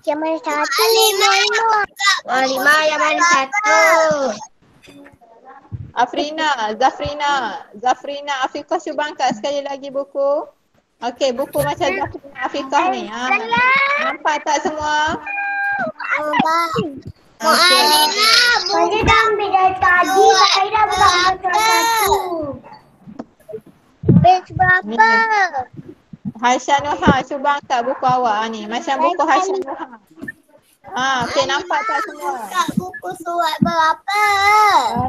Yang mana satu? Mualimah yang mana satu? Zafrina, Afiqah cuba angkat sekali lagi buku. Okey, buku macam Zafrina Afiqah ni. Nampak tak semua? Mualimah, saya dah ambil dari tadi. Saya dah buka macam satu. Page berapa? Haisha Nuha, cuba angkat buku awak ni. Macam buku Haisha Nuha. Okey, nampak tak semua? Buku surat berapa?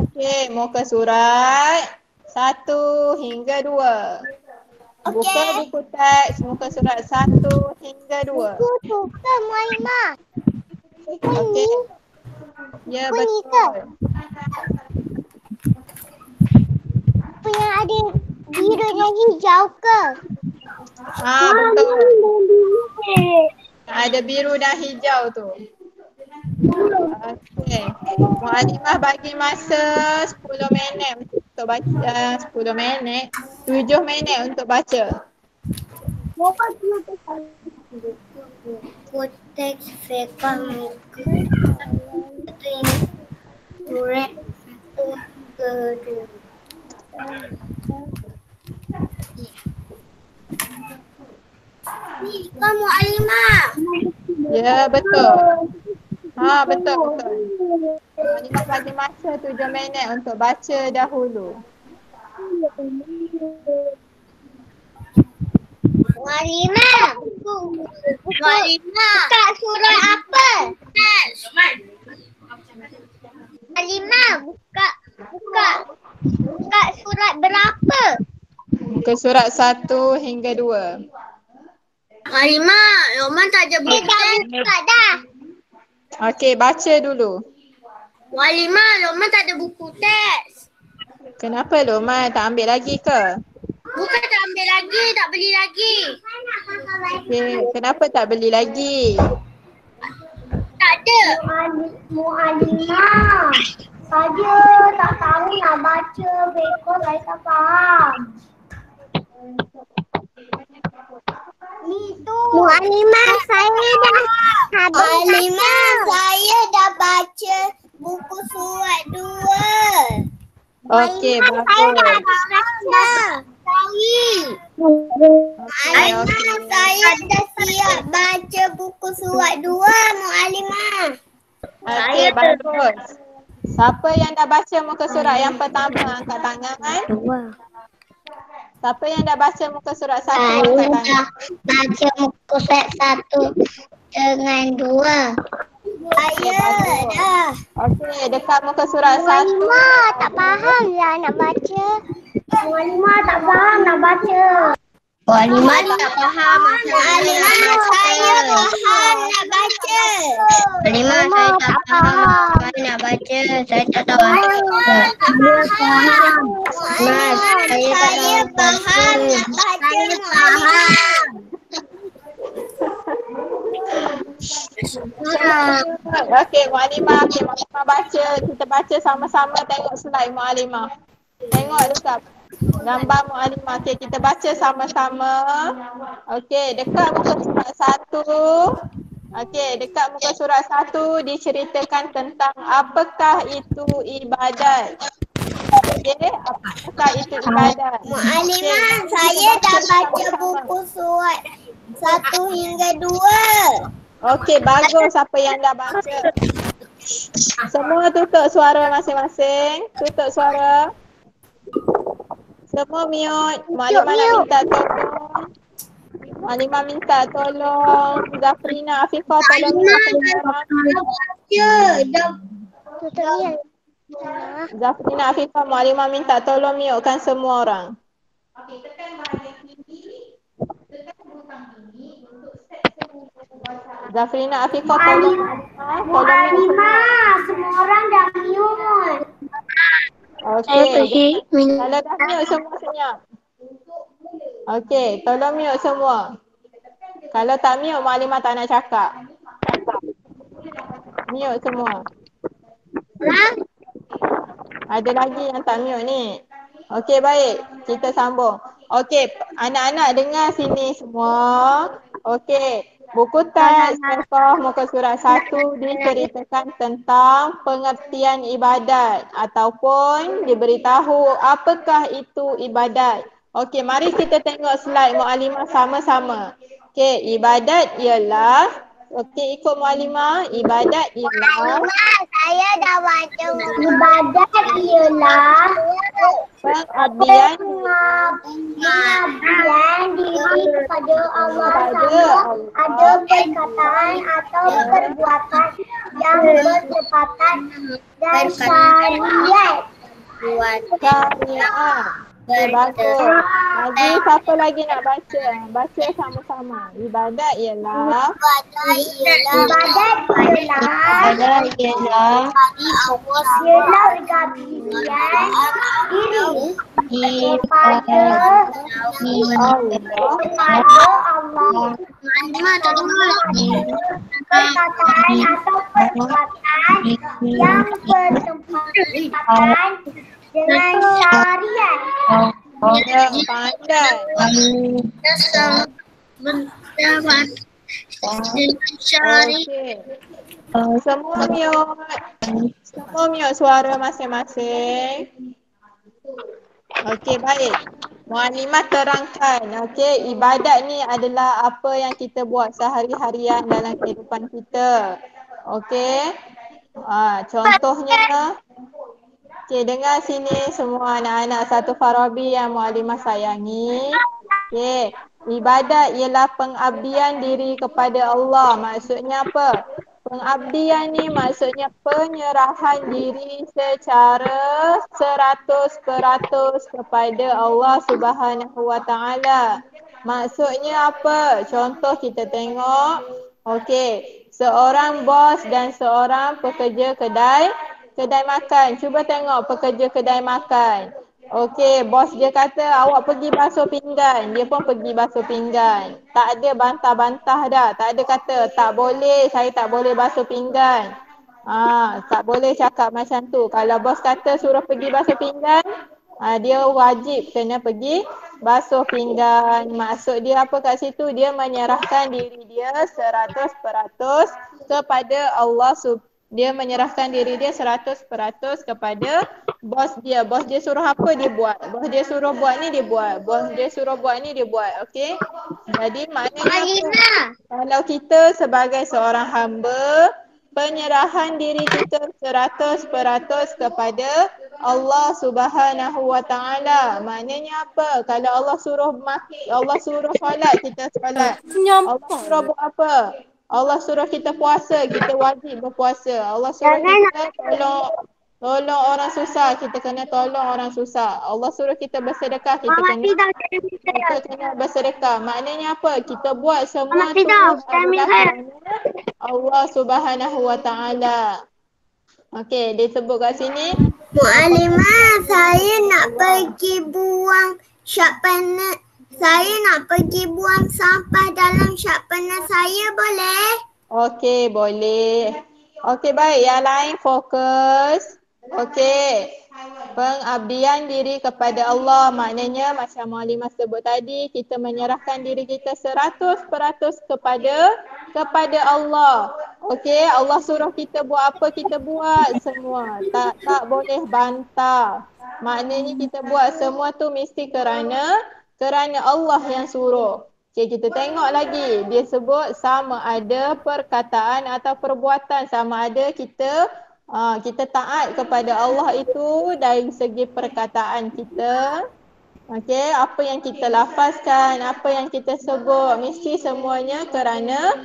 Okey, muka surat 1 hingga 2. Buka buku teks muka surat 1 hingga 2. Buku tu ke Mualimah? Buku ni. Okey. Ya, Buku ni ke? betul. Apa yang ada biru dan hijau ke? Betul. Ada biru dan hijau tu. Okey. Mualimah bagi masa 10 minit untuk baca. 10 minit. 7 minit untuk baca. Konteks fiqah muka surat satu kedua. Ni kan Mualimah. Ya, betul. Betul. Mualimah bagi masa 7 minit untuk baca dahulu. Mualimah. Mualimah. Buka surat apa? Mualimah, buka surat berapa? Muka surat 1 hingga 2. Mualimah, Roman tak ada buku teks. Buka dah. Okey, baca dulu. Mualimah, Roman tak ada buku teks. Kenapa Loman tak ambil lagi ke? Bukan tak ambil lagi, tak beli lagi. Okey, kenapa tak beli lagi? Tak ada. Mualimah, saya tak tahu nak baca because saya tak faham. Mualimah, saya dah habis. Mualimah, saya dah baca buku surat 2. Okey, bagus. Mualimah, saya dah siap baca buku surat 2, Mualimah. Okey, bagus. Siapa yang dah baca muka surat yang pertama angkat tangan? Siapa yang dah baca muka surat 1 angkat tangan? Saya dah baca muka surat 1 dengan 2. Saya dah. Okey, dekat muka surat 1. Mualimah tak faham lah nak baca. Mualimah tak faham nak baca. Mualimah tak faham Mualimah saya faham nak baca. Mualimah saya tak faham nak baca. Saya tak tahu. Saya faham. Mas, saya faham nak baca. Mualimah. Okey, Mualimah baca. Kita baca sama-sama, tengok slide Mualimah. Tengok dekat gambar Mualimah. Okey, kita baca sama-sama. Okey, dekat muka surat 1. Okey, dekat muka surat 1 diceritakan tentang apakah itu ibadat. Okey, apakah itu ibadat? Mualimah, saya dah baca buku surat 1 hingga 2. Okey, bagus siapa yang dah baca. Semua tutup suara masing-masing. Tutup suara. Semua mute. Mualimah nak minta tolong. Mualimah minta tolong. Zafrina, Afiqah tolong Zafrina, Afiqah, Mualimah minta tolong mutekan semua orang. Okey, tekan bahagian tinggi. Tekan butang ini untuk set semua. Zafrina, Afiqah tolong Mualimah, semua orang dah mute. Okey, kalau dah mute semua senyap. Okey, tolong mute semua. Kalau tak mute, Mualimah tak nak cakap. Mute semua. Ada lagi yang tak mute ni. Okey, baik. Kita sambung. Okey, anak-anak dengar sini semua. Okey, Buku teks Pekoh muka surat 1 diceritakan tentang pengertian ibadat ataupun diberitahu apakah itu ibadat. Okey, mari kita tengok slide Muallimah sama-sama. Okey, ibadat ialah, okey ikut Muallimah, ibadat ialah Saya dah baca. Ibadat ialah pengabdian pengabdian diri kepada Allah kepada sama ada perkataan atau perbuatan yang bertepatan dan syariat. syariat. Okay, bagus. Lagi siapa lagi nak baca? Baca sama-sama. Ibadat ialah Ibadat ialah pengabdian diri kepada Allah. Perkataan atau perbuatan yang bertepatan dengan syariat. ya, pandai. Okey. Semua mute suara masing-masing. Okey, baik. Muallimah terangkan, okey, ibadat ni adalah apa yang kita buat sehari-harian dalam kehidupan kita. Okey. Contohnya, okey, dengar sini semua anak-anak satu Farabi yang Muallimah sayangi. Okey, ibadat ialah pengabdian diri kepada Allah. Maksudnya apa? Pengabdian ni maksudnya penyerahan diri secara 100% kepada Allah Subhanahu Wa Taala. Maksudnya apa? Contoh kita tengok. Okey, seorang bos dan seorang pekerja kedai makan. Cuba tengok pekerja kedai makan. Okey, bos dia kata awak pergi basuh pinggan. Dia pun pergi basuh pinggan. Tak ada bantah-bantah dah. Tak ada kata tak boleh, saya tak boleh basuh pinggan. Tak boleh cakap macam tu. Kalau bos kata suruh pergi basuh pinggan, dia wajib kena pergi basuh pinggan. Maksud dia apa kat situ? Dia menyerahkan diri dia 100% kepada Allah dia menyerahkan diri dia 100% kepada bos dia. Bos dia suruh apa dia buat. Bos dia suruh buat ni dia buat. Bos dia suruh buat ni dia buat. Okey. Jadi maknanya apa? Kalau kita sebagai seorang hamba, penyerahan diri kita 100% kepada Allah Subhanahu Wa Taala. Maknanya apa? Kalau Allah suruh solat, kita solat. Allah suruh buat apa? Allah suruh kita puasa, kita wajib berpuasa. Allah suruh kita tolong orang susah, kita kena tolong orang susah. Allah suruh kita bersedekah, kita kena bersedekah. Maknanya apa? Kita buat semua tu adalah kerana Allah Subhanahu Wa Taala. Okey, disebut kat sini. Muallimah, saya nak pergi buang syak saya nak pergi buang sampah dalam syak penas saya, boleh? Okey, boleh. Okey, baik. Yang lain fokus. Okey. Pengabdian diri kepada Allah. Maknanya macam Muallimah sebut tadi, kita menyerahkan diri kita 100% kepada Allah. Okey, Allah suruh kita buat apa, kita buat semua. Tak boleh bantah. Maknanya kita buat semua tu mesti kerana Allah yang suruh. Okay, kita tengok lagi. Dia sebut sama ada perkataan atau perbuatan. Sama ada kita taat kepada Allah itu dari segi perkataan kita. Okay, apa yang kita lafazkan, apa yang kita sebut. Mesti semuanya kerana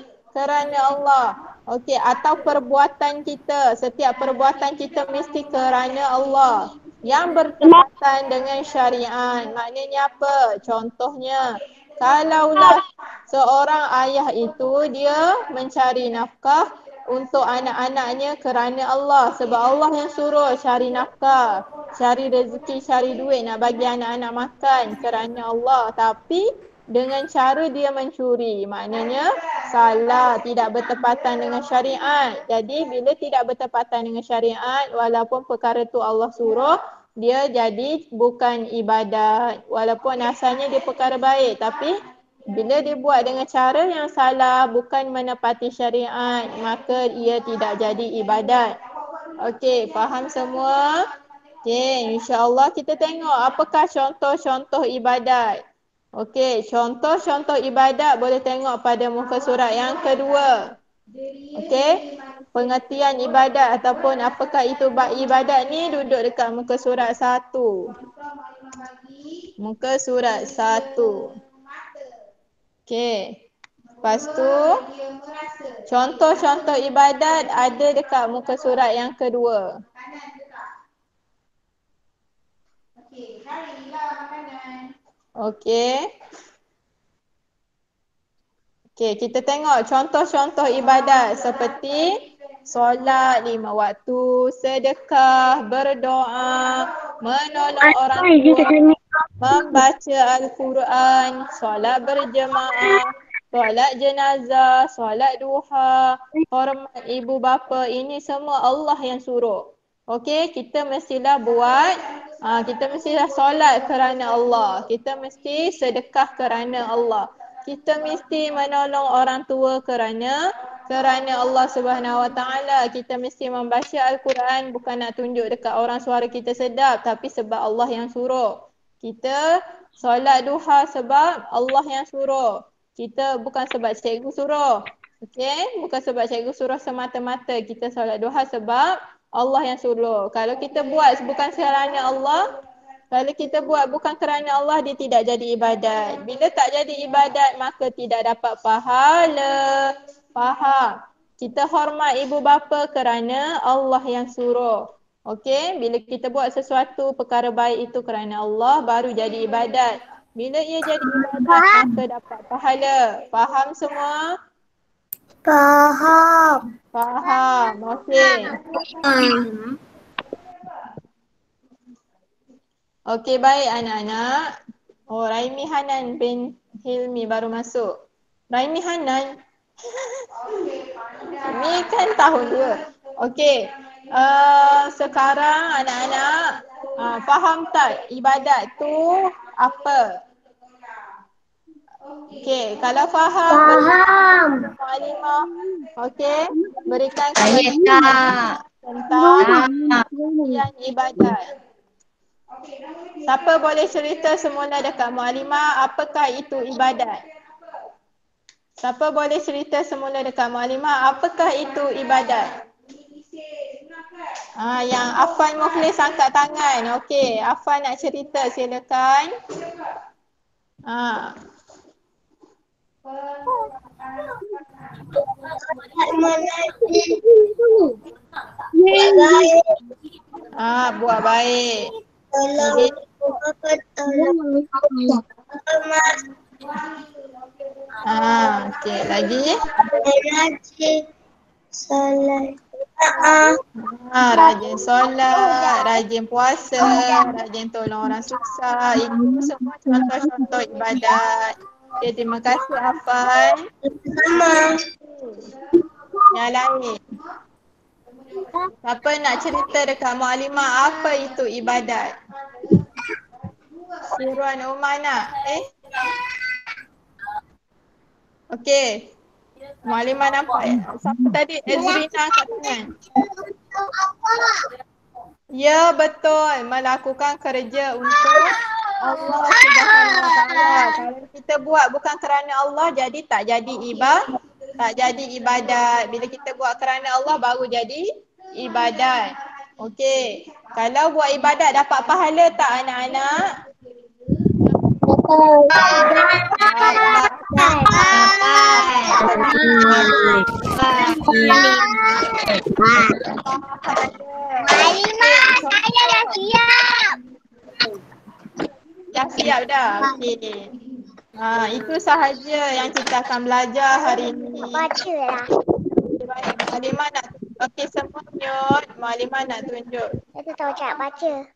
Allah. Okay, atau perbuatan kita. Setiap perbuatan kita mesti kerana Allah. Yang bertepatan dengan syariat. Maknanya apa? Contohnya, kalaulah seorang ayah itu dia mencari nafkah untuk anak-anaknya kerana Allah. Sebab Allah yang suruh cari nafkah, cari rezeki, cari duit nak bagi anak-anak makan kerana Allah. Tapi dengan cara dia mencuri, maknanya salah, tidak bertepatan dengan syariat. Jadi bila tidak bertepatan dengan syariat, walaupun perkara tu Allah suruh, dia jadi bukan ibadat. Walaupun asalnya dia perkara baik, tapi Bila dibuat dengan cara yang salah, bukan menepati syariat, maka ia tidak jadi ibadat. Okey, faham semua? Okey, insya-Allah kita tengok apakah contoh-contoh ibadat. Okey, contoh-contoh ibadat boleh tengok pada muka surat yang kedua. Okey, pengertian ibadat ataupun apakah itu ibadat ni duduk dekat muka surat 1. Muka surat 1. Okey. Lepas tu contoh-contoh ibadat ada dekat muka surat yang kedua. Okey. Okey, kita tengok contoh-contoh ibadat seperti solat 5 waktu, sedekah, berdoa, menolong orang tua, membaca Al-Quran, solat berjemaah, solat jenazah, solat duha, hormat ibu bapa, ini semua Allah yang suruh. Okey, kita mestilah buat, kita mestilah solat kerana Allah. Kita mesti sedekah kerana Allah. Kita mesti menolong orang tua kerana Allah Subhanahu Wa Taala. Kita mesti membaca Al-Quran bukan nak tunjuk dekat orang suara kita sedap, tapi sebab Allah yang suruh. Kita solat duha sebab Allah yang suruh. Kita bukan sebab cikgu suruh. Okey, bukan sebab cikgu suruh semata-mata. Kita solat duha sebab Allah yang suruh. Kalau kita buat bukan kerana Allah, kalau kita buat bukan kerana Allah, dia tidak jadi ibadat. Bila tak jadi ibadat, maka tidak dapat pahala. Faham? Kita hormat ibu bapa kerana Allah yang suruh. Okey, bila kita buat sesuatu perkara baik itu kerana Allah, baru jadi ibadat. Bila ia jadi ibadat, maka dapat pahala. Faham semua? Faham. Faham. Okey. Okey, baik anak-anak. Oh, Raimi Hanan bin Hilmi baru masuk. Raimi Hanan. Ni kan tahun dia. Okey. Sekarang anak-anak faham tak ibadat tu apa? Okey, kalau faham Faham. Mualimah. Okey, berikan Saya kepada tak. tentang pengertian ibadat. Siapa boleh cerita semula dekat Mualimah apakah itu ibadat? Siapa boleh cerita semula dekat Mualimah apakah itu ibadat? Yang Afan Mukhlis angkat tangan. Okey, Afan nak cerita silakan. Buat baik. Okey, lagi. Rajin solat, rajin puasa, rajin tolong orang susah. Itu semua contoh-contoh ibadat. Okay, terima kasih Afan. Yang lain. Siapa nak cerita dekat Mualimah apa itu ibadat? Siruan Umar nak? Okey. Mualimah nampak. Siapa tadi? Ezrina kat tangan. Ya, betul. Melakukan kerja untuk Allah Subhanahu Wa Taala. Kalau kita buat bukan kerana Allah, jadi tak jadi ibadat. Bila kita buat kerana Allah baru jadi ibadat. Okey. Kalau buat ibadat dapat pahala tak anak-anak? Mualimah, saya dah siap. Dah siap dah? Okey. Itu sahaja yang kita akan belajar hari ini. Bacalah. Mualimah nak semua mute. Mualimah nak tunjuk. Saya tahu cara baca.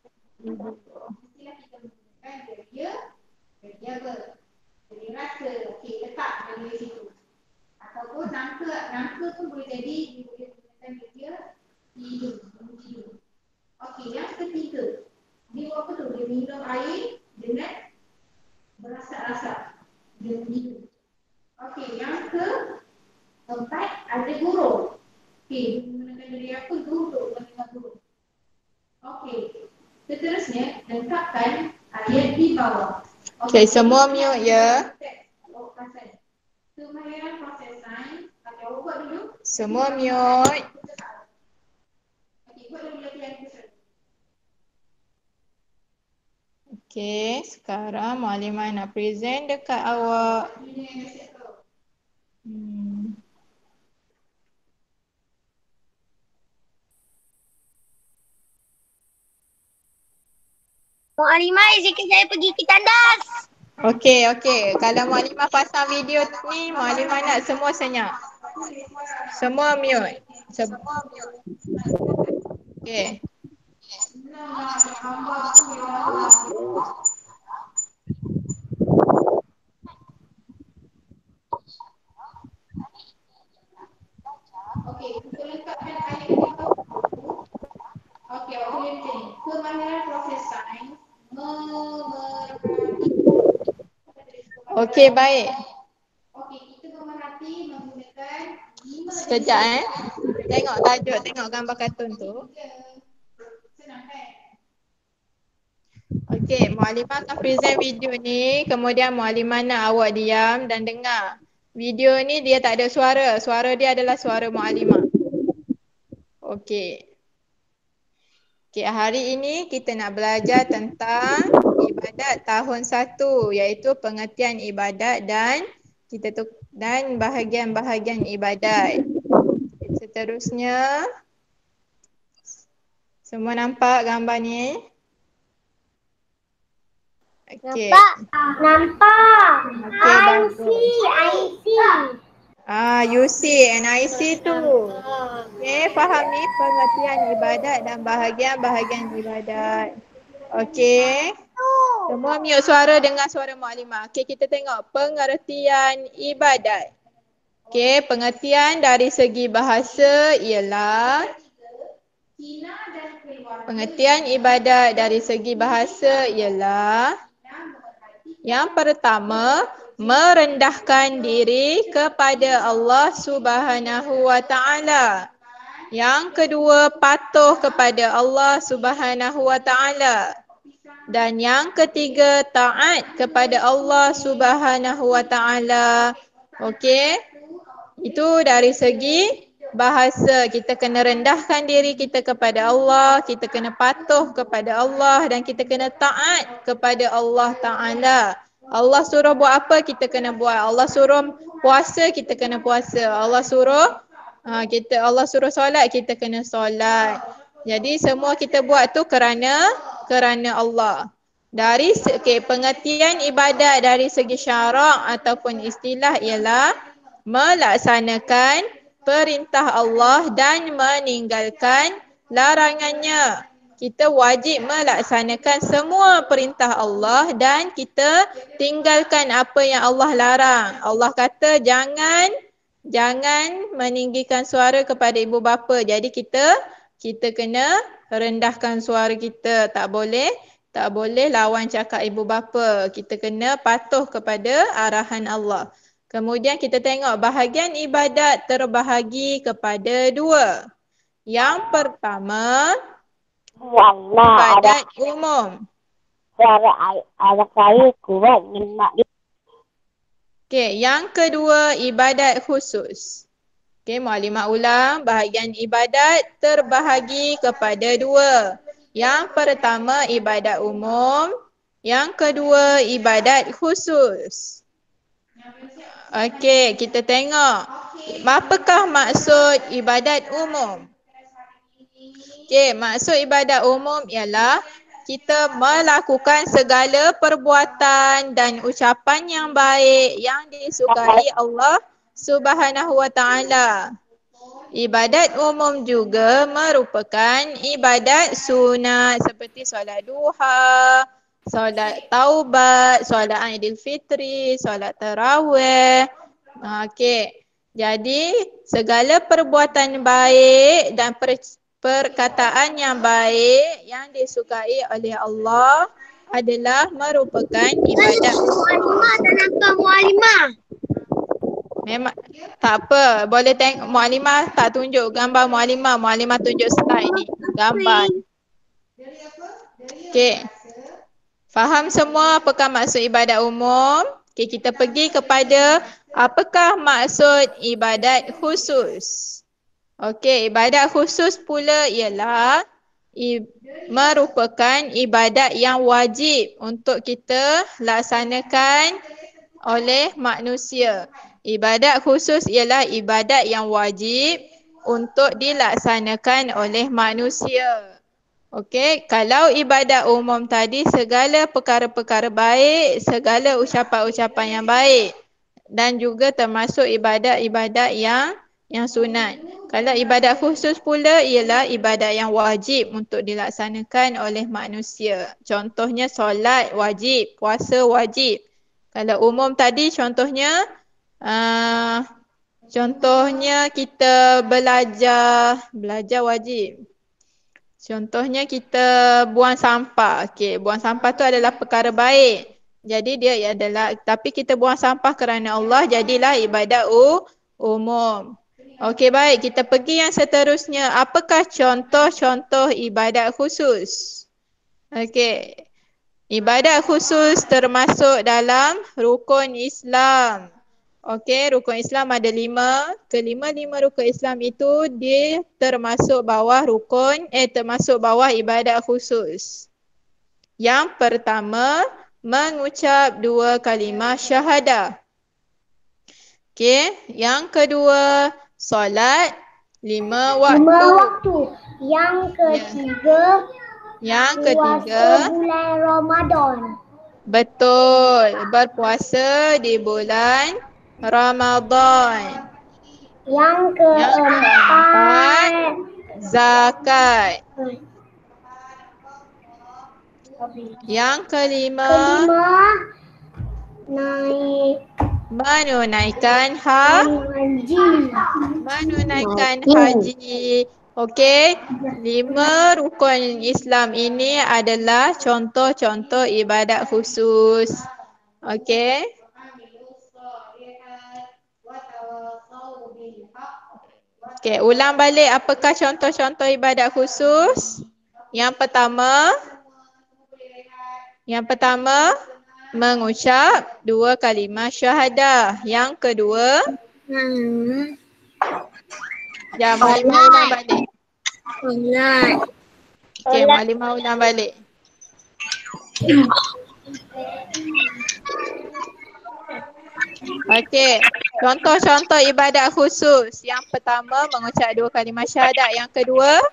Ataupun nangka pun boleh jadi digunakan dia hidung, hidung. Okey, yang ketiga. Dia buat apa tu? Dia minum air dengan berasap-asap. individu. Okey, yang keempat ada guru. Okey, menggunakan diri apa? Guru untuk menerima guru. Okey, seterusnya lengkapkan ayat di bawah. Okey, semua mute ya. Kemahiran proses sains. Okey, awak buat dulu. Semua mute. Okey, buat dulu latihan kita. Okey, sekarang Mualimah nak present dekat awak. Mualimah, izinkan saya pergi ke tandas. Okey. Kalau Mualimah pasang video ni, Mualimah nak semua senyap. Semua mute. Okey. Okey, kita lengkapkan ayat di bawah. Okey, awak boleh macam ni. Kemahiran proses sains memerhati. Okey, baik. Okey, kita memerhati menggunakan 5 Sekejap Tengok tajuk, tengok gambar kartun tu. Senang kan? Okey, Mualimah akan present video ni. Kemudian Mualimah nak awak diam dan dengar. Video ni dia tak ada suara. Suara dia adalah suara Mualimah. Okey. Okey, hari ini kita nak belajar tentang ibadat tahun 1, iaitu pengertian ibadat dan dan bahagian-bahagian ibadat. Seterusnya, semua nampak gambar ni? Okey. Nampak. Okey, bagus. I see. You see and I see too. Okey, fahami pengertian ibadat dan bahagian-bahagian ibadat. Okey. Semua mute suara dengan suara Mualimah. Okey, kita tengok pengertian ibadat. Okey, pengertian dari segi bahasa ialah pengertian ibadat dari segi bahasa ialah yang pertama, merendahkan diri kepada Allah Subhanahu wa taala. Yang kedua, patuh kepada Allah Subhanahu wa taala. Dan yang ketiga, taat kepada Allah Subhanahu wa taala. Okey? Itu dari segi bahasa. Kita kena rendahkan diri kita kepada Allah, kita kena patuh kepada Allah dan kita kena taat kepada Allah Ta'ala. Allah suruh buat apa, kita kena buat. Allah suruh puasa, kita kena puasa. Allah suruh solat, kita kena solat. Jadi semua kita buat tu kerana Allah. Dari pengertian ibadat dari segi syarak ataupun istilah ialah melaksanakan perintah Allah dan meninggalkan larangannya. Kita wajib melaksanakan semua perintah Allah dan kita tinggalkan apa yang Allah larang. Allah kata jangan meninggikan suara kepada ibu bapa. Jadi kita kena rendahkan suara kita. Tak boleh lawan cakap ibu bapa. Kita kena patuh kepada arahan Allah. Kemudian kita tengok bahagian ibadat terbahagi kepada 2. Yang pertama, ibadat umum. Okey, yang kedua ibadat khusus. Okey, Mualimah ulang, bahagian ibadat terbahagi kepada 2. Yang pertama ibadat umum, yang kedua ibadat khusus. Okey, kita tengok. Apakah maksud ibadat umum? Okey, maksud ibadat umum ialah kita melakukan segala perbuatan dan ucapan yang baik yang disukai Allah Subhanahu wa taala. Ibadat umum juga merupakan ibadat sunat seperti solat duha, solat taubat, solat Aidilfitri, solat tarawih. Okey. Jadi segala perbuatan baik dan perkataan yang baik yang disukai oleh Allah adalah merupakan ibadat. Mualimah tak nampak Mualimah. Memang tak apa, boleh tengok Mualimah tak tunjuk gambar Mualimah. Mualimah tunjuk slide ni, gambar. Okey. Faham semua apakah maksud ibadat umum? Okey, kita pergi kepada apakah maksud ibadat khusus. Okey, ibadat khusus pula ialah merupakan ibadat yang wajib untuk kita laksanakan oleh manusia. Ibadat khusus ialah ibadat yang wajib untuk dilaksanakan oleh manusia. Okey, kalau ibadat umum tadi segala perkara-perkara baik, segala ucapan-ucapan yang baik dan juga termasuk ibadat-ibadat yang sunat. Kalau ibadat khusus pula ialah ibadat yang wajib untuk dilaksanakan oleh manusia. Contohnya solat wajib, puasa wajib. Kalau umum tadi contohnya kita belajar wajib. Contohnya kita buang sampah. Okey, buang sampah tu adalah perkara baik. Jadi dia adalah, tapi kita buang sampah kerana Allah, jadilah ibadat umum. Okey, baik, kita pergi yang seterusnya. Apakah contoh-contoh ibadat khusus? Okey. Ibadat khusus termasuk dalam rukun Islam. Okey, rukun Islam ada 5. Kelima-lima rukun Islam itu dia termasuk bawah ibadat khusus. Yang pertama, mengucap 2 kalimah syahadah. Okey, yang kedua, solat 5 waktu. Yang ketiga, bulan Ramadan. betul, berpuasa di bulan Ramadan. Yang keempat, zakat. Yang kelima, menunaikan haji. Okey, 5 rukun Islam ini adalah contoh-contoh ibadat khusus. Okey. Okey, ulang balik apakah contoh-contoh ibadat khusus? Yang pertama, mengucap 2 kalimah syahadah. Yang kedua, Mualimah ulang balik. Okey, Mualimah ulang balik. Okey, contoh-contoh ibadat khusus. Yang pertama, mengucap 2 kalimah syahadat. Yang kedua,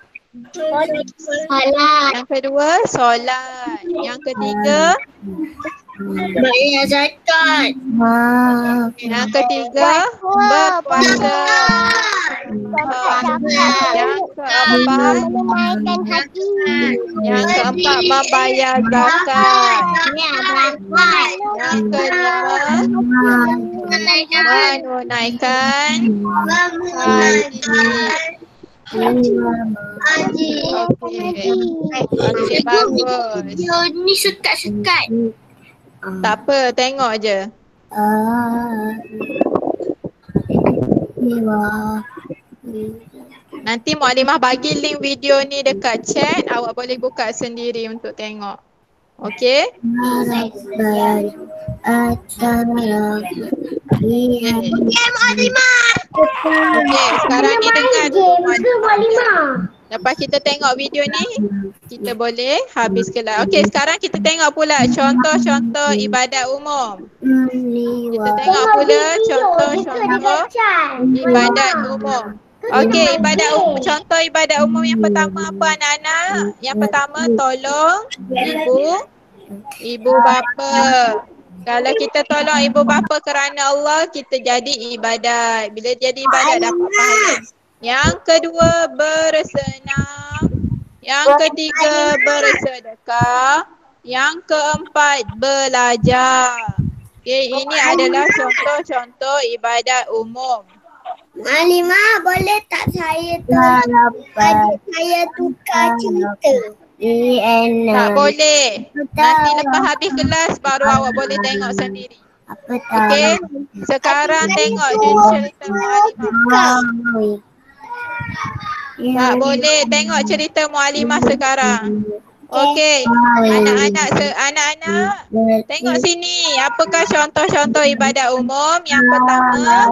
solat. Yang ketiga, bayar zakat. Yang ketiga, berpuasa. Yang keempat, membayar zakat. Yang kelima, menunaikan haji. Okey, bagus. Ni sekat-sekat. Tak apa, tengok je. Nanti Mualimah bagi link video ni dekat chat, awak boleh buka sendiri untuk tengok. Okey? Okey, sekarang ni dengar dulu Mualimah. Lepas kita tengok video ni, kita boleh habis kelas. Okey, sekarang kita tengok pula contoh-contoh ibadat umum. Kita tengok pula contoh-contoh ibadat umum. Okey, contoh ibadat umum yang pertama apa anak-anak? Yang pertama, tolong ibu bapa. Kalau kita tolong ibu bapa kerana Allah, kita jadi ibadat. Bila jadi ibadat dapat pahala. Yang kedua, bersenam. Yang ketiga, bersedekah. Yang keempat, belajar. Okay, ini adalah contoh-contoh ibadat umum. Mualimah, boleh tak saya tukar cerita? Tak boleh. Nanti lepas habis kelas baru awak boleh tengok sendiri. Okey. Sekarang tengok cerita Mualimah. Tak boleh tengok cerita Mualimah sekarang. Okey. Anak-anak tengok sini. Apakah contoh-contoh ibadat umum? Yang pertama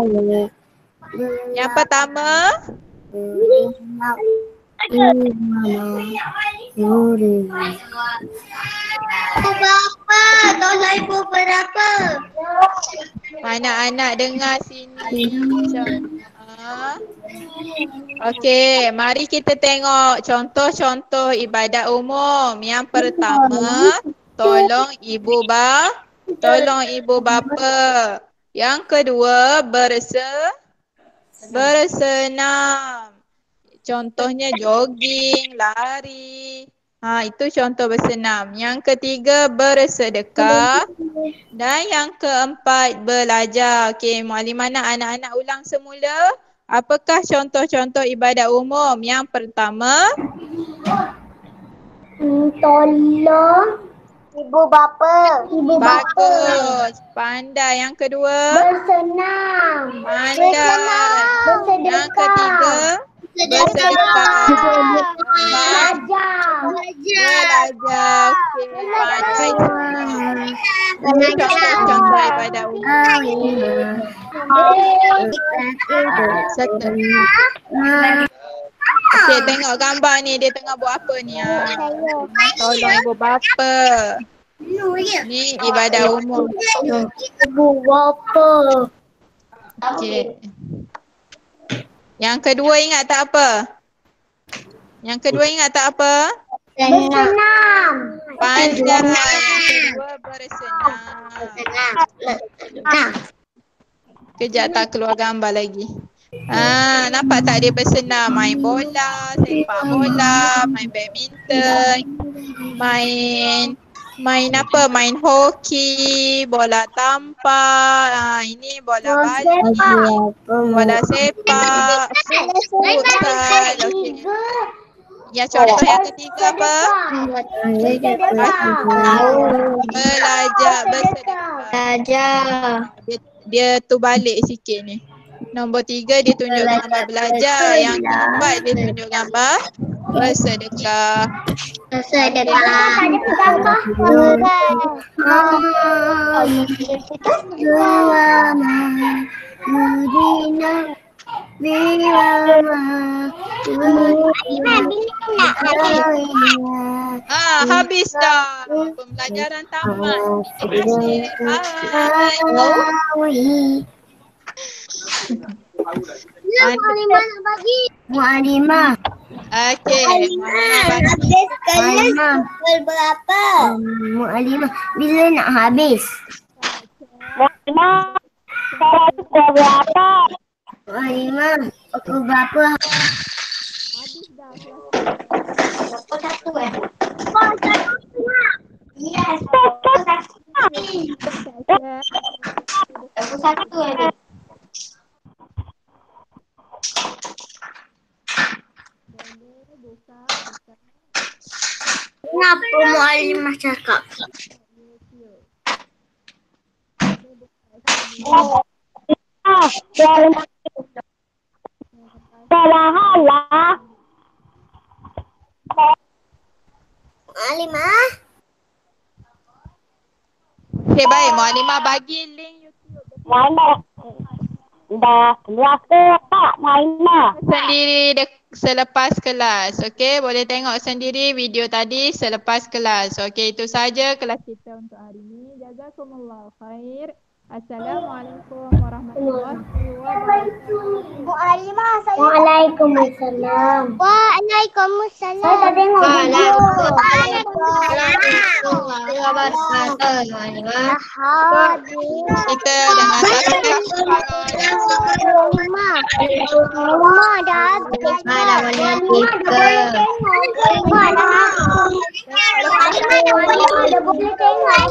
Berapa? Tolong ibu berapa? anak-anak dengar sini. Okey, mari kita tengok contoh-contoh ibadat umum. Yang pertama, tolong ibu bapa. Yang kedua, bersenam. Contohnya jogging, lari. Itu contoh bersenam. Yang ketiga, bersedekah. Dan yang keempat, belajar. Okey, Mualimah nak anak-anak ulang semula. Apakah contoh-contoh ibadat umum? Yang pertama, Tolong ibu bapa. bagus. Pandai. Yang kedua, Bersenam. pandai. Yang ketiga, bersedekah. Belajar. Okey, pandai. Ini contoh-contoh ibadat umum. Okey, tengok gambar ni. Dia tengah buat apa ni? Tolong ibu bapa. Ni ibadat umum. Ibu bapa. Okey. Yang kedua ingat tak apa? Bersenam. Pandai. Yang kedua bersenam. Kejap tak keluar gambar lagi. Nampak tak dia bersenam? Main bola, sepak bola, main badminton, main apa? Main hoki, bola tampar, ini bola balik, bola sepak, futsal. Okey. Ya, contoh yang ketiga apa? Belajar, bersedekah. Dia tu balik sikit ni. Nombor 3 dia tunjuk gambar belajar. Yang keempat dia tunjuk gambar bersedekah. Habis dah. Pembelajaran tamat. Terima kasih. Bye. Mualimah nak bagi. Mualimah. Okey. Mualimah. Berapa? Mualimah. Bila nak habis? Mualimah. Berapa? Mualimah. Pukul berapa? Habis dah. Pukul 1 Pukul 1. Yes. Pukul 1. Kenapa Mualimah cakap? Mualimah. Okey, baik. Mualimah bagi link YouTube. Dah keluar ke tak Mualimah? Sendiri selepas kelas. Okey, boleh tengok sendiri video tadi selepas kelas. Okey, itu saja kelas kita untuk hari ini. Jazakumullah khair. Assalamualaikum warahmatullahi wabarakatuh. Mualimah saya. Waalaikumsalam. Waalaikumsalam. Saya tak tengok video. Kita dengan Mualimah dah habis. Mualimah dah boleh tengok.